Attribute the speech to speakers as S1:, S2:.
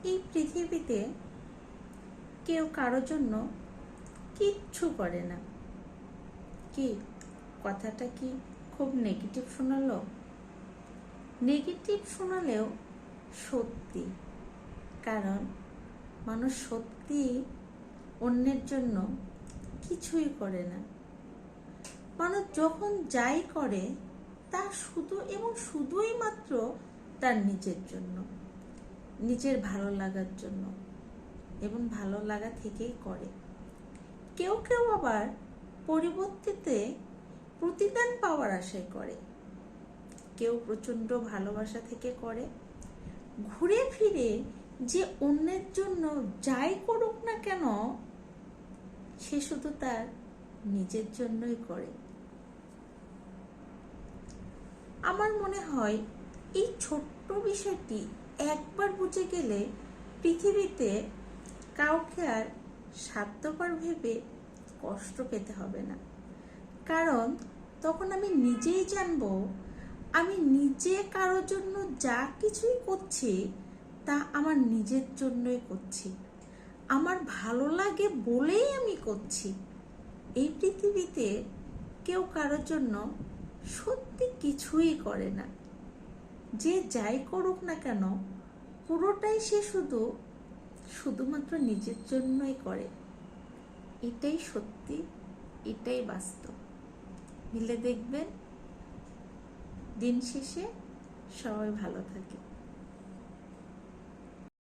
S1: এই পৃথিবীতে কেউ কারোর জন্য কিচ্ছু করে না। কি কথাটা কি খুব নেগেটিভ শোনালো? নেগেটিভ শোনালেও সত্যি, কারণ মানুষ সত্যি অন্যের জন্য কিছুই করে না। মানুষ যখন যাই করে তা শুধু এবং শুধুই মাত্র তার নিজের জন্য, নিজের ভালো লাগার জন্য, এবং ভালো লাগা থেকেই করে। কেউ কেউ আবার পরিবর্তিতে প্রতিদান পাওয়ার আশায় করে, কেউ প্রচণ্ড ভালোবাসা থেকে করে। ঘুরে ফিরে যে অন্যের জন্য যাই করুক না কেন সে শুধু তার নিজের জন্যই করে। আমার মনে হয় এই ছোট্ট বিষয়টি একবার বুঝে গেলে পৃথিবীতে কাউকে আর স্বার্থপর ভেবে কষ্ট পেতে হবে না। কারণ তখন আমি নিজেই জানবো আমি নিজে কারোর জন্য যা কিছুই করছি তা আমার নিজের জন্যই করছি, আমার ভালো লাগে বলেই আমি করছি। এই পৃথিবীতে কেউ কারোর জন্য সত্যি কিছুই করে না। যে যাই করুক না কেন পুরোটাই সে শুধুমাত্র নিজের জন্যই করে। এটাই সত্যি, এটাই বাস্তব। মিলে দেখবেন দিন শেষে সবাই ভালো থাকে।